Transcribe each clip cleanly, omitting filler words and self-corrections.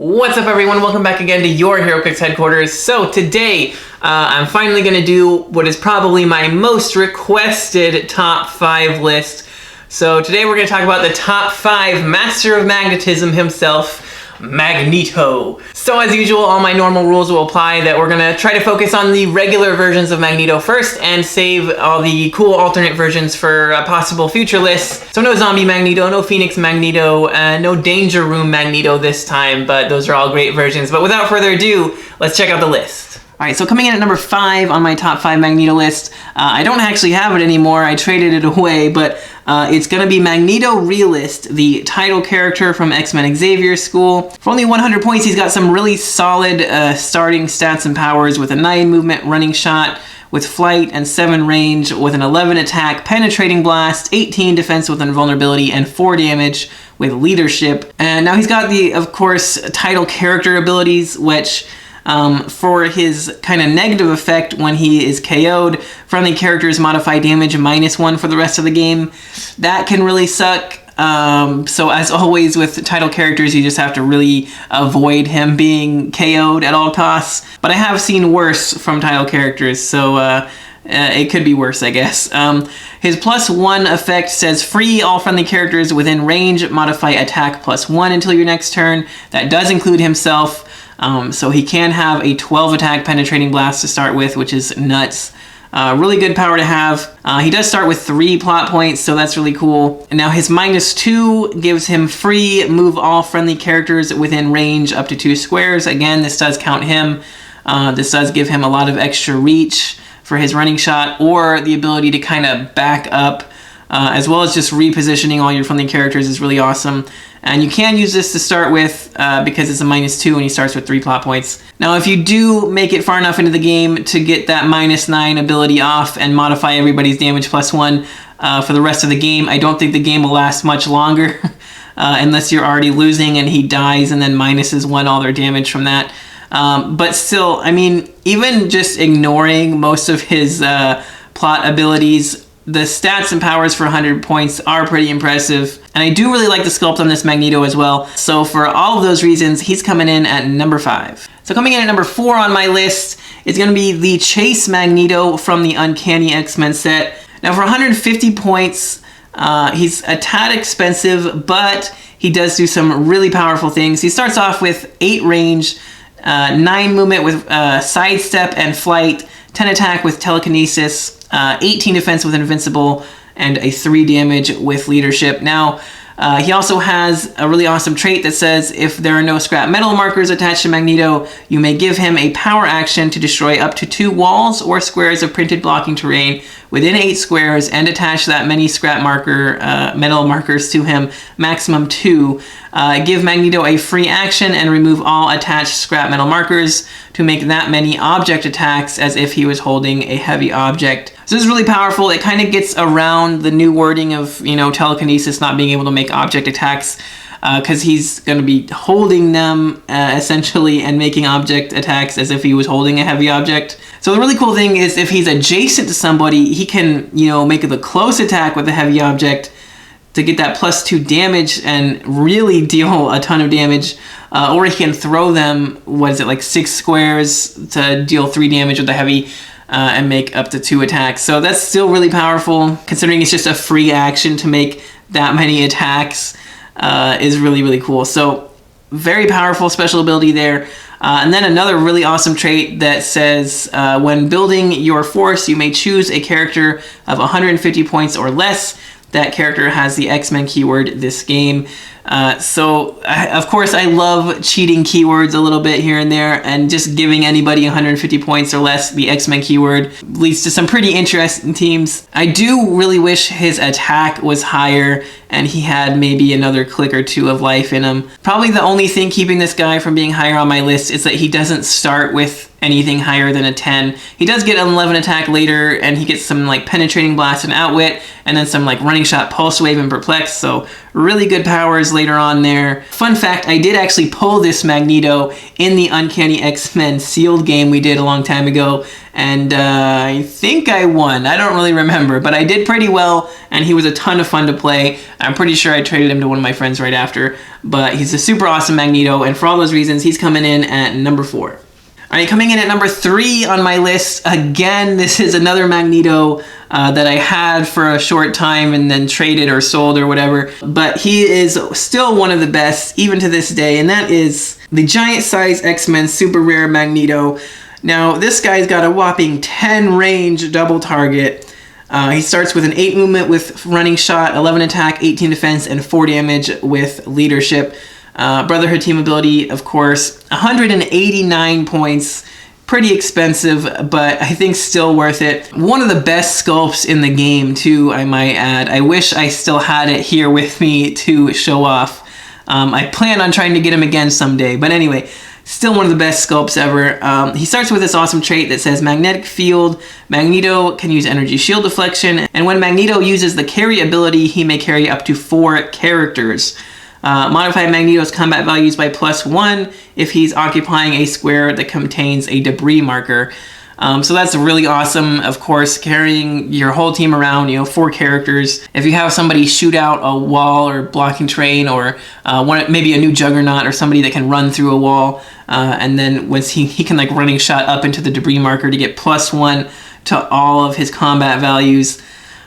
What's up everyone, welcome back again to your Heroclix headquarters. So today, I'm finally going to do what is probably my most requested top 5 list. So today we're going to talk about the top 5 Master of Magnetism himself, Magneto. So as usual, all my normal rules will apply that we're going to try to focus on the regular versions of Magneto first and save all the cool alternate versions for possible future lists. So no Zombie Magneto, no Phoenix Magneto, no Danger Room Magneto this time, but those are all great versions. But without further ado, let's check out the list. Alright, so coming in at number 5 on my top 5 Magneto list, I don't actually have it anymore, I traded it away, but it's going to be Magneto Realist, the title character from X-Men Xavier's School. For only 100 points, he's got some really solid starting stats and powers with a 9 movement running shot, with flight and 7 range, with an 11 attack, penetrating blast, 18 defense with invulnerability, and 4 damage with leadership. And now he's got the, of course, title character abilities, which for his kind of negative effect when he is KO'd, friendly characters modify damage -1 for the rest of the game. That can really suck. So as always with title characters, you just have to really avoid him being KO'd at all costs. But I have seen worse from title characters, so it could be worse, I guess. His +1 effect says free all friendly characters within range, modify attack +1 until your next turn. That does include himself. So he can have a 12 attack penetrating blast to start with, which is nuts. Really good power to have. He does start with 3 plot points, so that's really cool. And now his -2 gives him free move all friendly characters within range up to 2 squares. Again, this does count him. This does give him a lot of extra reach for his running shot, or the ability to kind of back up, as well as just repositioning all your friendly characters is really awesome. And you can use this to start with because it's a -2 and he starts with 3 plot points. Now if you do make it far enough into the game to get that -9 ability off and modify everybody's damage +1 for the rest of the game, I don't think the game will last much longer unless you're already losing and he dies and then -1 all their damage from that. But still, I mean, even just ignoring most of his plot abilities, the stats and powers for 100 points are pretty impressive. And I do really like the sculpt on this Magneto as well. So for all of those reasons, he's coming in at number 5. So coming in at number 4 on my list is going to be the Chase Magneto from the Uncanny X-Men set. Now for 150 points, he's a tad expensive, but he does do some really powerful things. He starts off with 8 range, 9 movement with sidestep and flight, 10 attack with telekinesis, 18 defense with invincible, and a 3 damage with leadership. Now, he also has a really awesome trait that says if there are no scrap metal markers attached to Magneto, you may give him a power action to destroy up to 2 walls or squares of printed blocking terrain within 8 squares and attach that many scrap metal markers to him, maximum 2. Give Magneto a free action and remove all attached scrap metal markers to make that many object attacks as if he was holding a heavy object. So this is really powerful. It kind of gets around the new wording of, you know, telekinesis not being able to make object attacks because he's going to be holding them essentially and making object attacks as if he was holding a heavy object. So the really cool thing is if he's adjacent to somebody, he can, you know, make the close attack with a heavy object to get that +2 damage and really deal a ton of damage. Or he can throw them, what is it, like 6 squares to deal 3 damage with the heavy and make up to 2 attacks. So that's still really powerful, considering it's just a free action to make that many attacks is really, really cool. So very powerful special ability there. And then another really awesome trait that says when building your force, you may choose a character of 150 points or less. That character has the X-Men keyword this game. Of course, I love cheating keywords a little bit here and there, and just giving anybody 150 points or less the X-Men keyword leads to some pretty interesting teams. I do really wish his attack was higher and he had maybe another click or 2 of life in him. Probably the only thing keeping this guy from being higher on my list is that he doesn't start with anything higher than a 10. He does get an 11 attack later, and he gets some like penetrating blast and outwit, and then some like running shot, pulse wave, and perplex. So really good powers later on there. Fun fact, I did actually pull this Magneto in the Uncanny X-Men sealed game we did a long time ago, and I think I won. I don't really remember, but I did pretty well, and he was a ton of fun to play. I'm pretty sure I traded him to one of my friends right after, but he's a super awesome Magneto, and for all those reasons, he's coming in at number 4. All right, coming in at number 3 on my list, again, this is another Magneto that I had for a short time and then traded or sold or whatever, but he is still one of the best, even to this day, and that is the Giant Size X-Men Super Rare Magneto. Now, this guy's got a whopping 10 range double target. He starts with an 8 movement with running shot, 11 attack, 18 defense, and 4 damage with leadership. Brotherhood team ability, of course, 189 points, pretty expensive, but I think still worth it. One of the best sculpts in the game, too, I might add. I wish I still had it here with me to show off. I plan on trying to get him again someday, but anyway, still one of the best sculpts ever. He starts with this awesome trait that says Magnetic Field. Magneto can use energy shield deflection, and when Magneto uses the carry ability, he may carry up to 4 characters. Modify Magneto's combat values by +1 if he's occupying a square that contains a debris marker. So that's really awesome. Of course, carrying your whole team around, 4 characters. If you have somebody shoot out a wall or blocking terrain, or maybe a new Juggernaut or somebody that can run through a wall, and then once he can like running shot up into the debris marker to get +1 to all of his combat values.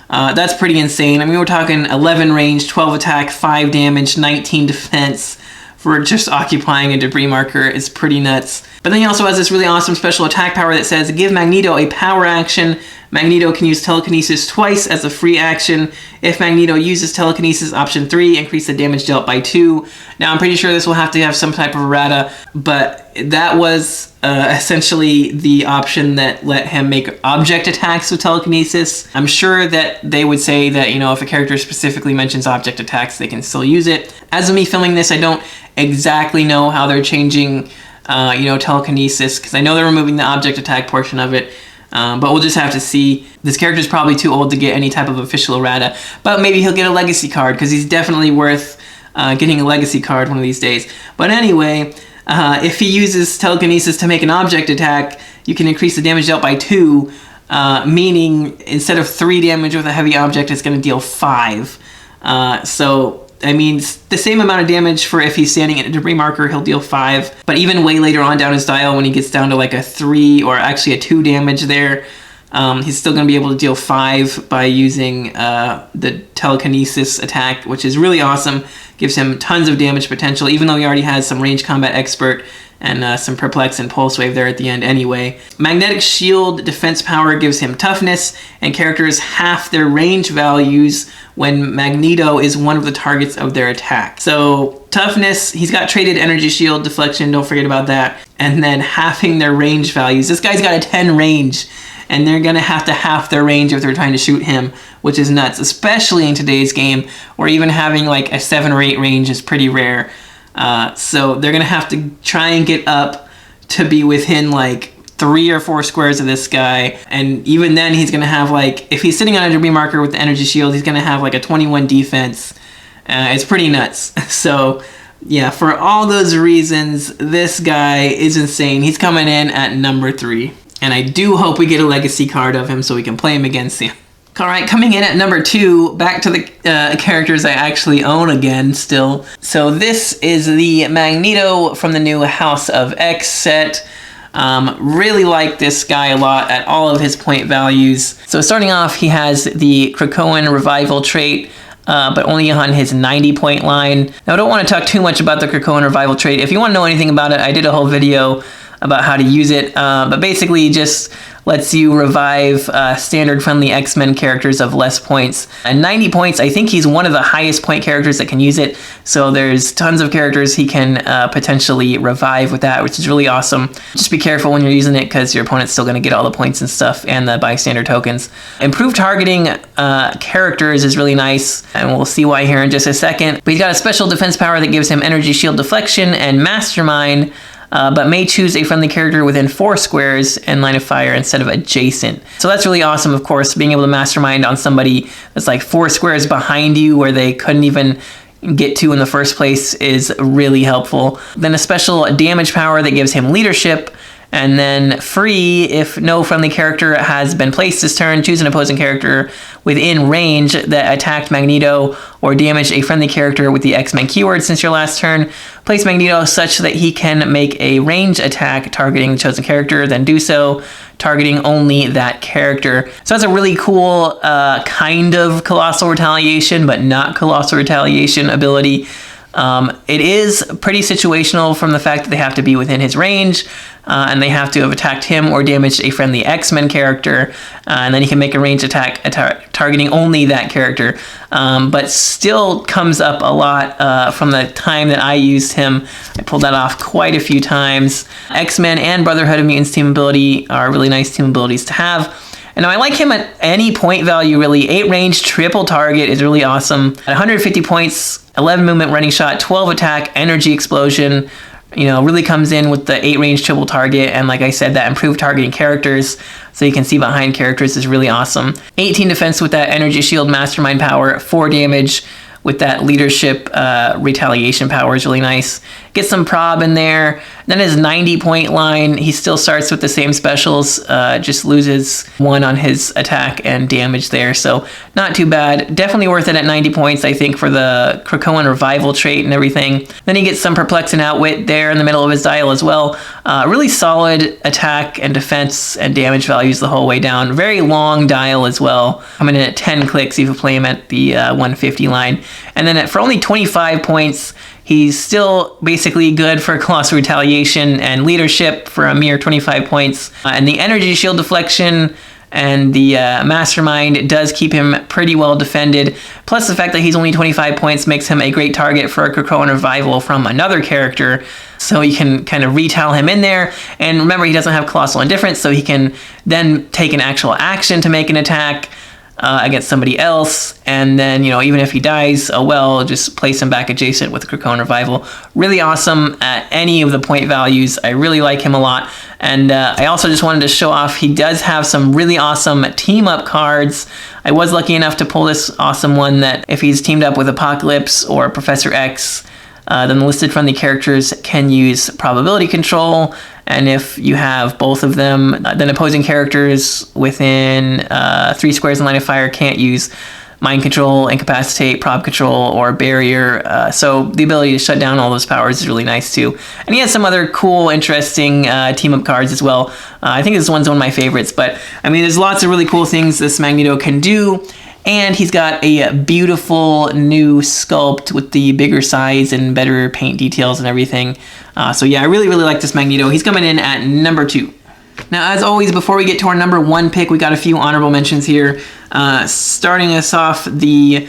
That's pretty insane. I mean, we're talking 11 range, 12 attack, 5 damage, 19 defense for just occupying a debris marker. It's pretty nuts. But then he also has this really awesome special attack power that says, give Magneto a power action. Magneto can use telekinesis twice as a free action. If Magneto uses telekinesis option 3, increase the damage dealt by 2. Now, I'm pretty sure this will have to have some type of errata, but that was essentially the option that let him make object attacks with telekinesis. I'm sure that they would say that, if a character specifically mentions object attacks, they can still use it. As of me filming this, I don't exactly know how they're changing, telekinesis, because I know they're removing the object attack portion of it. But we'll just have to see. This character's probably too old to get any type of official errata, but maybe he'll get a legacy card, because he's definitely worth getting a legacy card one of these days. But anyway, if he uses telekinesis to make an object attack, you can increase the damage dealt by 2, meaning instead of 3 damage with a heavy object, it's going to deal 5. So I mean, the same amount of damage for if he's standing at a debris marker, he'll deal 5. But even way later on down his dial, when he gets down to like a 3 or actually a 2 damage there, he's still going to be able to deal 5 by using the telekinesis attack, which is really awesome. Gives him tons of damage potential, even though he already has some range combat expert and some perplex and pulse wave there at the end anyway. Magnetic shield defense power gives him toughness, and characters half their range values when Magneto is one of the targets of their attack. So toughness, he's got traded energy shield deflection, don't forget about that, and then halving their range values. This guy's got a 10 range, and they're gonna have to half their range if they're trying to shoot him, which is nuts, especially in today's game, where even having like a 7 or 8 range is pretty rare. So they're gonna have to try and get up to be within like 3 or 4 squares of this guy, and even then he's gonna have like, if he's sitting on a debris marker with the energy shield, he's gonna have like a 21 defense. It's pretty nuts. So yeah, for all those reasons, this guy is insane. He's coming in at number 3, and I do hope we get a legacy card of him so we can play him against him. All right, coming in at number 2, back to the characters I actually own again still. So this is the Magneto from the new House of X set. Really like this guy a lot at all of his point values. So starting off, he has the Krakoan Revival trait, but only on his 90 point line. Now I don't want to talk too much about the Krakoan Revival trait. If you want to know anything about it, I did a whole video about how to use it, but basically just lets you revive standard friendly X-Men characters of less points. At 90 points, I think he's one of the highest point characters that can use it, so there's tons of characters he can potentially revive with that, which is really awesome. Just be careful when you're using it, because your opponent's still going to get all the points and stuff, and the bystander tokens. Improved targeting characters is really nice, and we'll see why here in just a second. But he's got a special defense power that gives him energy shield deflection and mastermind, but may choose a friendly character within 4 squares in line of fire instead of adjacent. So that's really awesome, of course, being able to mastermind on somebody that's like 4 squares behind you where they couldn't even get to in the first place is really helpful. Then a special damage power that gives him leadership. And then free, if no friendly character has been placed this turn, choose an opposing character within range that attacked Magneto or damaged a friendly character with the X-Men keyword since your last turn. Place Magneto such that he can make a range attack targeting the chosen character, then do so, targeting only that character. So that's a really cool kind of Colossal Retaliation, but not Colossal Retaliation ability. It is pretty situational from the fact that they have to be within his range, and they have to have attacked him or damaged a friendly X-Men character, and then he can make a range attack targeting only that character, but still comes up a lot from the time that I used him. I pulled that off quite a few times. X-Men and Brotherhood of Mutants team ability are really nice team abilities to have. And now I like him at any point value, really. 8 range, triple target is really awesome. At 150 points, 11 movement, running shot, 12 attack, energy explosion. Really comes in with the 8 range, triple target. And like I said, that improved targeting characters, so you can see behind characters, is really awesome. 18 defense with that energy shield, mastermind power, 4 damage with that leadership retaliation power is really nice. Get some prob in there. Then his 90 point line, he still starts with the same specials, just loses 1 on his attack and damage there, so not too bad. Definitely worth it at 90 points, I think, for the Krakoan revival trait and everything. Then he gets some perplex and outwit there in the middle of his dial as well. Really solid attack and defense and damage values the whole way down. Very long dial as well, coming in at 10 clicks if you play him at the 150 line. And then for only 25 points, he's still basically good for Colossal Retaliation and leadership for a mere 25 points. And the energy shield deflection and the mastermind does keep him pretty well defended. Plus the fact that he's only 25 points makes him a great target for a Krakoan revival from another character. So you can kind of retell him in there. And remember, he doesn't have Colossal Indifference, so he can then take an actual action to make an attack against somebody else, and then even if he dies, oh well, just place him back adjacent with Krakoan Revival. Really awesome at any of the point values. I really like him a lot. And I also just wanted to show off, he does have some really awesome team up cards. I was lucky enough to pull this awesome one that if he's teamed up with Apocalypse or Professor X, then the listed friendly characters can use probability control. And if you have both of them, then opposing characters within 3 squares in line of fire can't use mind control, incapacitate, prob control, or barrier. So the ability to shut down all those powers is really nice too. And he has some other cool, interesting team-up cards as well. I think this one's one of my favorites. But I mean, there's lots of really cool things this Magneto can do. And he's got a beautiful new sculpt with the bigger size and better paint details and everything. So yeah, I really, really like this Magneto. He's coming in at number 2. Now, as always, before we get to our number 1 pick, we got a few honorable mentions here. Starting us off, the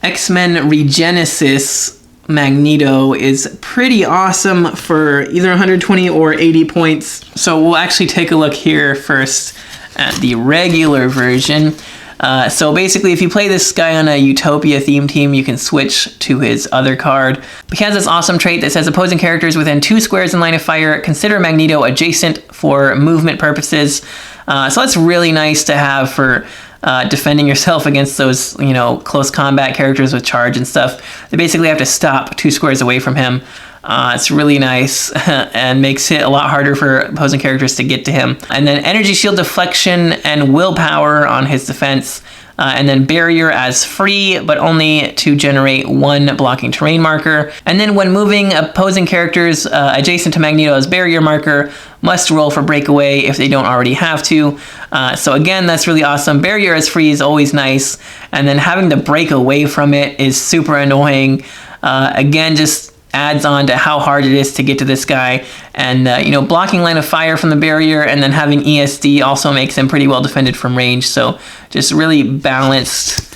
X-Men Regenesis Magneto is pretty awesome for either 120 or 80 points. So we'll actually take a look here first at the regular version. So basically, if you play this guy on a Utopia theme team, you can switch to his other card. He has this awesome trait that says opposing characters within 2 squares in line of fire consider Magneto adjacent for movement purposes. So that's really nice to have for defending yourself against those, close combat characters with charge and stuff. They basically have to stop 2 squares away from him. It's really nice and makes it a lot harder for opposing characters to get to him. And then energy shield deflection and willpower on his defense. And then barrier as free, but only to generate 1 blocking terrain marker. And then when moving, opposing characters adjacent to Magneto's barrier marker must roll for breakaway if they don't already have to. So again, that's really awesome. Barrier as free is always nice. And then having to break away from it is super annoying. Again, just adds on to how hard it is to get to this guy. And, blocking line of fire from the barrier and then having ESD also makes him pretty well defended from range. So just really balanced,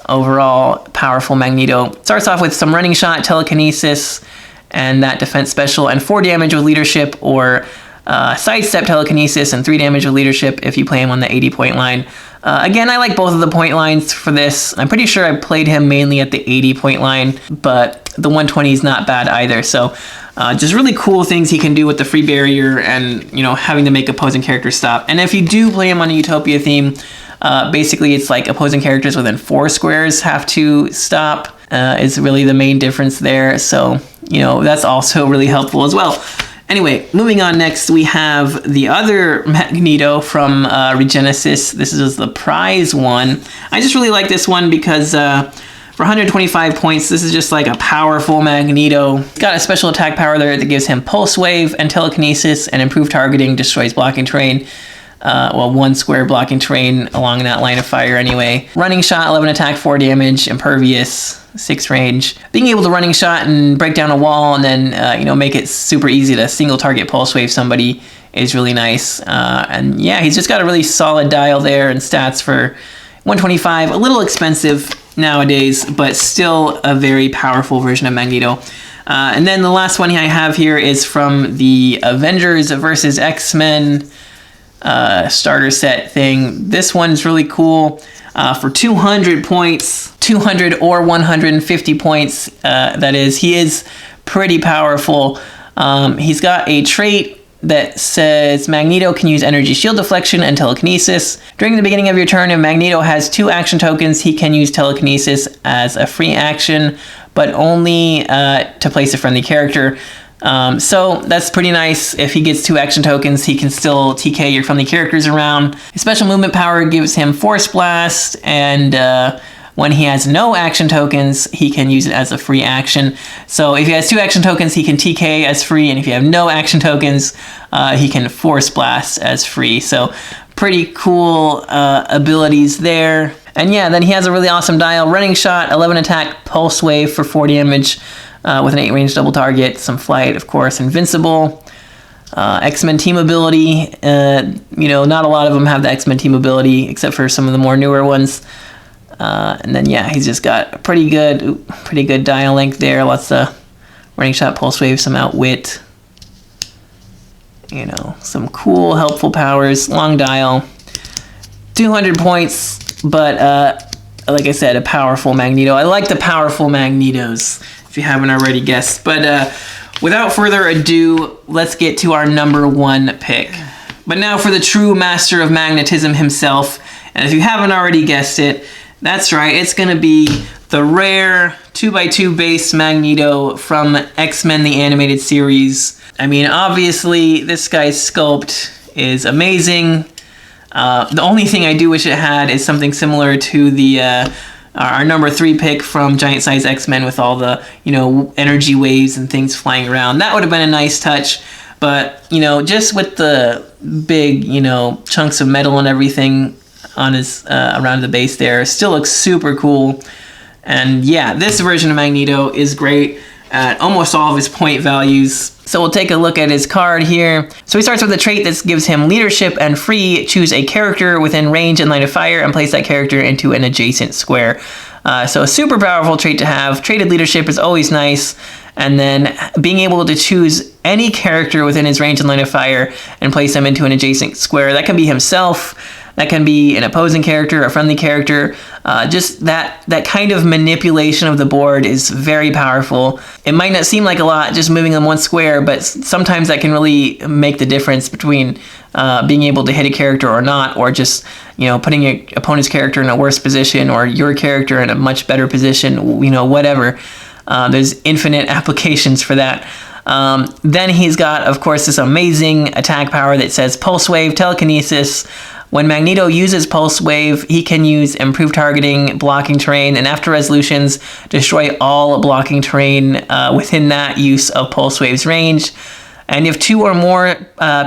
overall powerful Magneto. Starts off with some running shot, telekinesis, and that defense special, and 4 damage with leadership or sidestep, telekinesis, and 3 damage with leadership if you play him on the 80-point line. Again, I like both of the point lines for this. I'm pretty sure I played him mainly at the 80-point line, but the 120 is not bad either. So just really cool things he can do with the free barrier and, you know, having to make opposing characters stop. And if you do play him on a Utopia theme, basically it's like opposing characters within 4 squares have to stop is really the main difference there. So, you know, that's also really helpful as well. Anyway, moving on next, we have the other Magneto from Regenesis. This is the prize one. I just really like this one because for 125 points, this is just like a powerful Magneto. He's got a special attack power there that gives him Pulse Wave and Telekinesis, and improved targeting, destroys blocking terrain. Well, 1 square blocking terrain along that line of fire anyway. Running Shot, 11 attack, 4 damage, Impervious, 6 range. Being able to running shot and break down a wall and then, you know, make it super easy to single target pulse wave somebody is really nice. And yeah, he's just got a really solid dial there and stats for 125. A little expensive nowadays, but still a very powerful version of Magneto. And then the last one I have here is from the Avengers versus X-Men starter set thing. This one's really cool. For 200 points, 200 or 150 points, that is, he is pretty powerful. He's got a trait that says Magneto can use energy shield deflection and telekinesis. During the beginning of your turn, if Magneto has 2 action tokens, he can use telekinesis as a free action, but only to place a friendly character. So that's pretty nice. If he gets 2 action tokens, he can still TK your friendly characters around. His special movement power gives him Force Blast, and when he has no action tokens, he can use it as a free action. So if he has 2 action tokens, he can TK as free, and if you have no action tokens, he can Force Blast as free. So pretty cool abilities there. And yeah, then he has a really awesome dial. Running Shot, 11 attack, Pulse Wave for 4 damage. With an 8 range double target, some flight, of course, invincible. X-Men team ability, you know, not a lot of them have the X-Men team ability, except for some of the more newer ones. And then, yeah, he's just got a pretty good dial length there. Lots of running shot, pulse wave, some outwit. You know, some cool, helpful powers, long dial. 200 points, but like I said, a powerful Magneto. I like the powerful Magnetos, if you haven't already guessed. But without further ado, let's get to our number 1 pick. But now for the true master of magnetism himself. And if you haven't already guessed it, that's right, it's going to be the rare 2x2 base Magneto from X-Men the Animated Series. I mean, obviously, this guy's sculpt is amazing. The only thing I do wish it had is something similar to the our number 3 pick from Giant Size X-Men with all the, you know, energy waves and things flying around. That would have been a nice touch, but, you know, just with the big, you know, chunks of metal and everything on his around the base there, still looks super cool. And yeah, this version of Magneto is great at almost all of his point values. So we'll take a look at his card here. So he starts with a trait that gives him leadership and free. Choose a character within range and line of fire and place that character into an adjacent square. So a super powerful trait to have. Traded leadership is always nice. And then being able to choose any character within his range and line of fire and place them into an adjacent square. That can be himself. That can be an opposing character, a friendly character. Just that kind of manipulation of the board is very powerful. It might not seem like a lot, just moving them 1 square, but sometimes that can really make the difference between being able to hit a character or not, or just, you know, putting your opponent's character in a worse position or your character in a much better position, you know, whatever. There's infinite applications for that. Then he's got, of course, this amazing attack power that says Pulse Wave, Telekinesis. When Magneto uses Pulse Wave, he can use improved targeting, blocking terrain, and after resolutions, destroy all blocking terrain within that use of Pulse Wave's range. And if 2 or more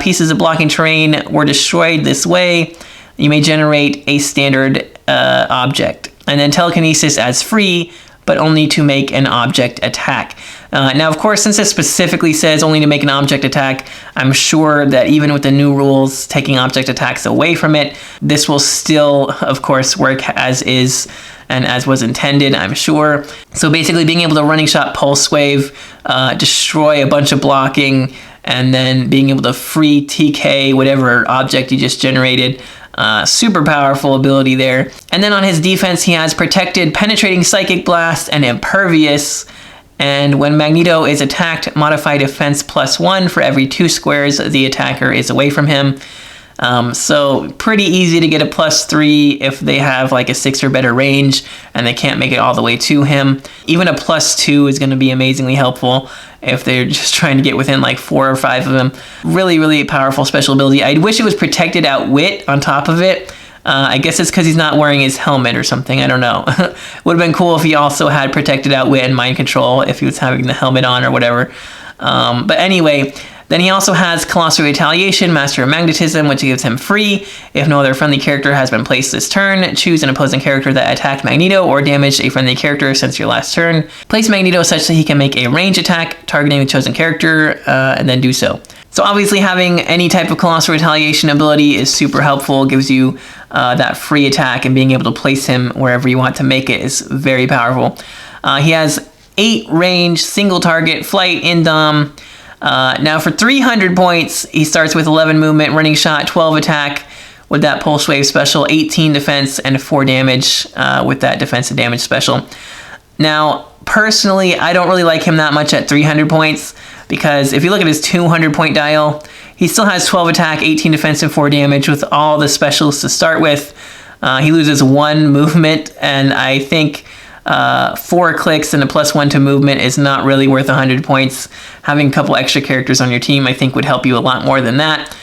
pieces of blocking terrain were destroyed this way, you may generate a standard object. And then Telekinesis as free, but only to make an object attack. Now, of course, since it specifically says only to make an object attack, I'm sure that even with the new rules taking object attacks away from it, this will still, of course, work as is and as was intended, I'm sure. So basically being able to running shot Pulse Wave, destroy a bunch of blocking, and then being able to free TK whatever object you just generated. Super powerful ability there. And then on his defense, he has Protected, Penetrating Psychic Blast, and Impervious. And when Magneto is attacked, modify defense +1 for every 2 squares the attacker is away from him. So pretty easy to get a +3 if they have like a 6 or better range and they can't make it all the way to him. Even a +2 is going to be amazingly helpful if they're just trying to get within like 4 or 5 of them. Really, really powerful special ability. I wish it was Protected Outwit on top of it. I guess it's because he's not wearing his helmet or something. I don't know. Would have been cool if he also had Protected Outwit and Mind Control if he was having the helmet on or whatever. But anyway, then he also has Colossal Retaliation, Master of Magnetism, which gives him free. If no other friendly character has been placed this turn, choose an opposing character that attacked Magneto or damaged a friendly character since your last turn. Place Magneto such that he can make a range attack, targeting the chosen character, and then do so. So obviously having any type of Colossal Retaliation ability is super helpful, gives you that free attack, and being able to place him wherever you want to make it is very powerful. He has 8 range, single target, flight, indom. Now for 300 points, he starts with 11 movement, running shot, 12 attack with that pulse wave special, 18 defense, and 4 damage with that defensive damage special. Now, personally, I don't really like him that much at 300 points because if you look at his 200 point dial, he still has 12 attack, 18 defense, and 4 damage with all the specials to start with. He loses 1 movement, and I think 4 clicks and a +1 to movement is not really worth 100 points. Having a couple extra characters on your team, I think, would help you a lot more than that.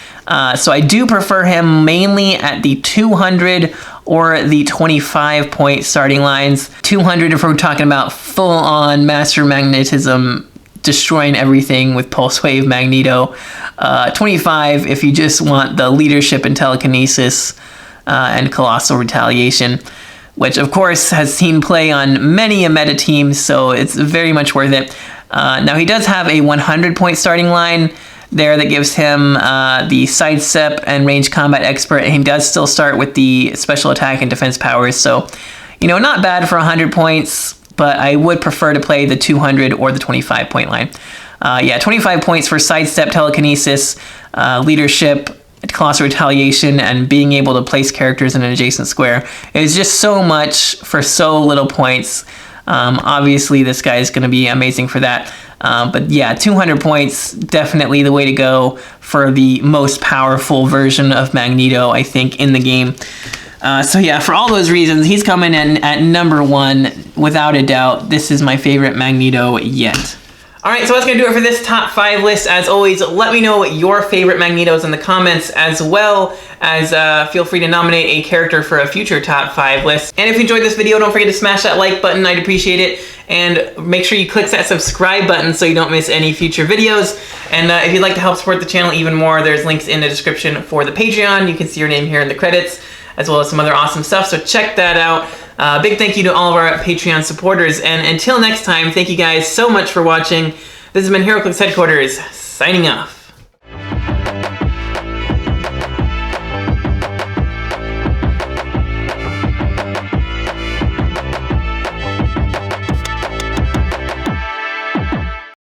So I do prefer him mainly at the 200 or the 25 point starting lines. 200 if we're talking about full-on Master Magnetism, destroying everything with Pulse Wave Magneto. 25 if you just want the leadership and telekinesis and Colossal Retaliation, which of course has seen play on many a meta team, so it's very much worth it. Now he does have a 100 point starting line there that gives him the sidestep and range combat expert, and he does still start with the special attack and defense powers, so you know, not bad for 100 points, but I would prefer to play the 200 or the 25 point line. Yeah, 25 points for sidestep, telekinesis, leadership, Colossal Retaliation, and being able to place characters in an adjacent square is just so much for so little points. Obviously, this guy is going to be amazing for that. But yeah, 200 points, definitely the way to go for the most powerful version of Magneto, I think, in the game. So yeah, for all those reasons, he's coming in at number 1, without a doubt. This is my favorite Magneto yet. Alright, so that's going to do it for this top 5 list. As always, let me know your favorite Magnetos in the comments, as well as feel free to nominate a character for a future top 5 list. And if you enjoyed this video, don't forget to smash that like button. I'd appreciate it. And make sure you click that subscribe button so you don't miss any future videos. And if you'd like to help support the channel even more, there's links in the description for the Patreon. You can see your name here in the credits, as well as some other awesome stuff, so check that out. Big thank you to all of our Patreon supporters, and until next time, thank you guys so much for watching. This has been Heroclix Headquarters, signing off.